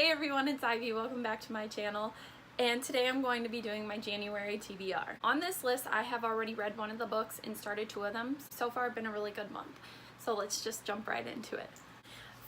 Hey everyone, it's Ivy. Welcome back to my channel. And today I'm going to be doing my January TBR. On this list, I have already read one of the books and started two of them. So far, it's been a really good month. So let's just jump right into it.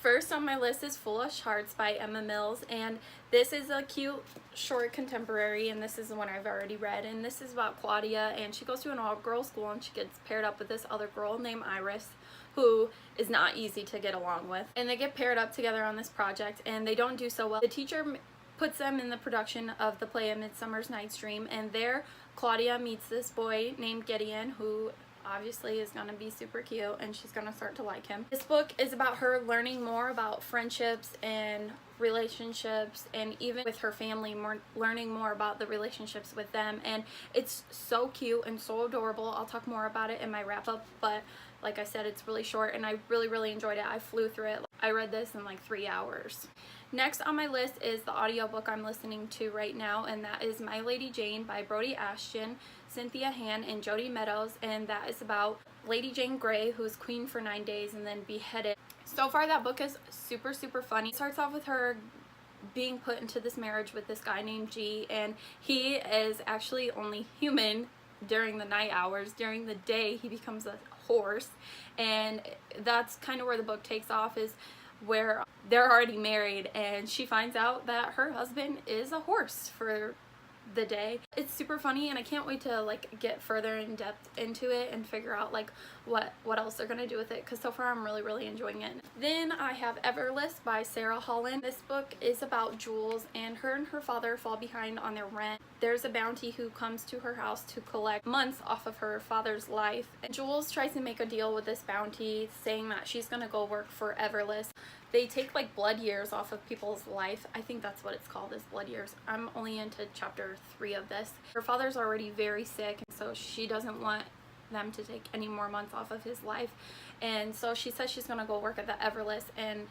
First on my list is Foolish Hearts by Emma Mills, and this is a cute short contemporary, and this is the one I've already read, and this is about Claudia, and she goes to an all-girls school and she gets paired up with this other girl named Iris, who is not easy to get along with, and they get paired up together on this project and they don't do so well. The teacher puts them in the production of the play A Midsummer's Night's Dream, and there Claudia meets this boy named Gideon, who obviously is going to be super cute and she's going to start to like him. This book is about her learning more about friendships and relationships, and even with her family, learning more about the relationships with them, and it's so cute and so adorable. I'll talk more about it in my wrap up, but like I said, it's really short and I really enjoyed it. I flew through it. I read this in like 3 hours. Next on my list is the audiobook I'm listening to right now, and that is My Lady Jane by Brody Ashton, Cynthia Han, and Jody Meadows, and that is about Lady Jane Grey, who was queen for 9 days and then beheaded. So far that book is super funny. It starts off with her being put into this marriage with this guy named G, and he is actually only human during the night hours. During the day he becomes a horse, and that's kind of where the book takes off, is where they're already married and she finds out that her husband is a horse for the day. It's super funny and I can't wait to like get further in depth into it and figure out like what else they're gonna do with it, because so far I'm really enjoying it. Then I have Everlist by Sarah Holland. This book is about Jules, and her father fall behind on their rent. There's a bounty who comes to her house to collect months off of her father's life. Jules tries to make a deal with this bounty, saying that she's gonna go work for Everlist. They take like blood years off of people's life. I think that's what it's called, is blood years. I'm only into chapter 3 of this. Her father's already very sick, so she doesn't want them to take any more months off of his life, and so she says she's gonna go work at the Everlist. And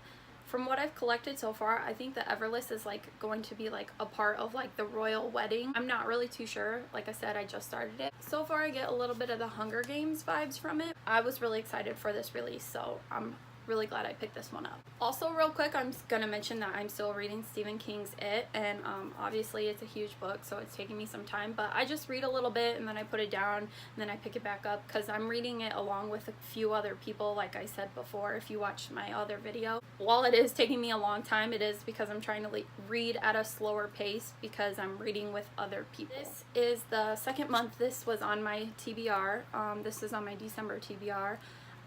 from what I've collected so far, I think the Everlist is like going to be like a part of like the royal wedding. I'm not really too sure. Like I said, I just started it. So far I get a little bit of the Hunger Games vibes from it. I was really excited for this release, so I'm really glad I picked this one up. Also, real quick, I'm gonna mention that I'm still reading Stephen King's It, and obviously it's a huge book, so it's taking me some time, but I just read a little bit and then I put it down and then I pick it back up, because I'm reading it along with a few other people, like I said before if you watched my other video. While it is taking me a long time, it is because I'm trying to read at a slower pace because I'm reading with other people. This is the second month this was on my TBR. This is on my December TBR.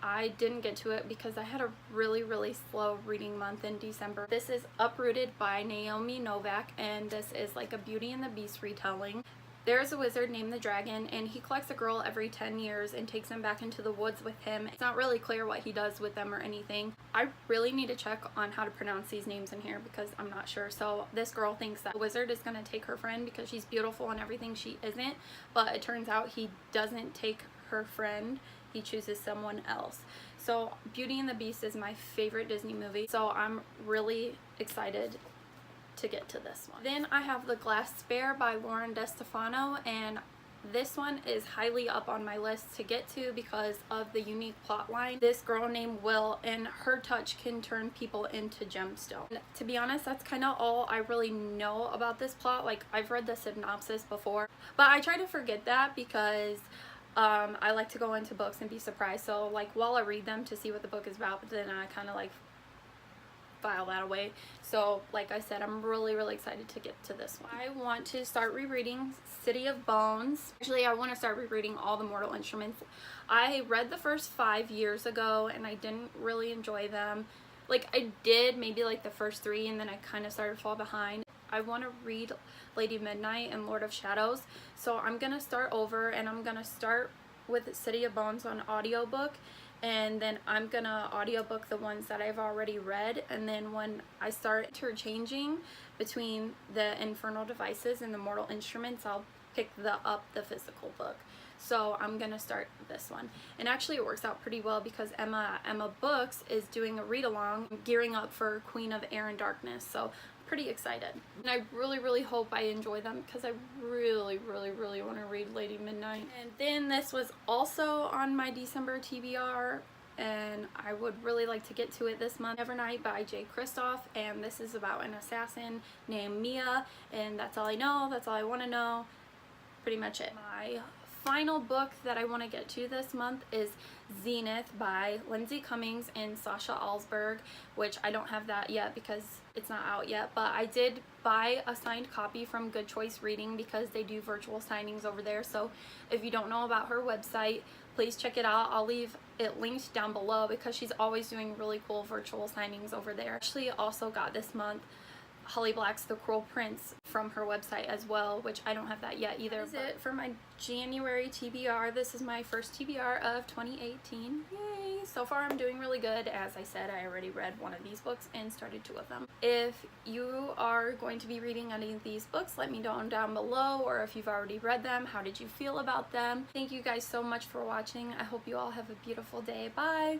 I didn't get to it because I had a really slow reading month in December. This is Uprooted by Naomi Novak, and this is like a Beauty and the Beast retelling. There's a wizard named the Dragon, and he collects a girl every 10 years and takes them back into the woods with him. It's not really clear what he does with them or anything. I really need to check on how to pronounce these names in here because I'm not sure. So this girl thinks that the wizard is going to take her friend because she's beautiful and everything. She isn't, but it turns out he doesn't take her friend. He chooses someone else. So Beauty and the Beast is my favorite Disney movie, so I'm really excited to get to this one. Then I have The Glass Spare by Lauren DeStefano, and this one is highly up on my list to get to because of the unique plot line. This girl named Will, and her touch can turn people into gemstones. And to be honest, that's kind of all I really know about this plot. Like, I've read the synopsis before, but I try to forget that because I like to go into books and be surprised. So like while I read them to see what the book is about, but then I kind of like file that away. So like I said, I'm really excited to get to this one. I want to start rereading City of Bones. Actually, I want to start rereading all the Mortal Instruments. I read the first 5 years ago and I didn't really enjoy them. Like I did maybe like the first 3, and then I kind of started to fall behind. I want to read Lady Midnight and Lord of Shadows, so I'm gonna start over and I'm gonna start with City of Bones on audiobook, and then I'm gonna audiobook the ones that I've already read, and then when I start interchanging between the Infernal Devices and the Mortal Instruments, I'll pick up the physical book. So I'm gonna start this one, and actually it works out pretty well because Emma Books is doing a read-along gearing up for Queen of Air and Darkness, so pretty excited. And I really hope I enjoy them because I really want to read Lady Midnight. And then this was also on my December TBR, and I would really like to get to it this month. Evernight by Jay Kristoff, and this is about an assassin named Mia, and that's all I know, that's all I want to know, pretty much it. My final book that I want to get to this month is Zenith by Lindsay Cummings and Sasha Alsberg, which I don't have that yet because it's not out yet, but I did buy a signed copy from Good Choice Reading because they do virtual signings over there. So if you don't know about her website, please check it out. I'll leave it linked down below because she's always doing really cool virtual signings over there. Actually also got this month Holly Black's The Cruel Prince from her website as well, which I don't have that yet either. That is it for my January TBR. This is my first TBR of 2018. Yay! So far I'm doing really good. As I said, I already read one of these books and started 2 of them. If you are going to be reading any of these books, let me know down below, or if you've already read them, how did you feel about them? Thank you guys so much for watching. I hope you all have a beautiful day. Bye!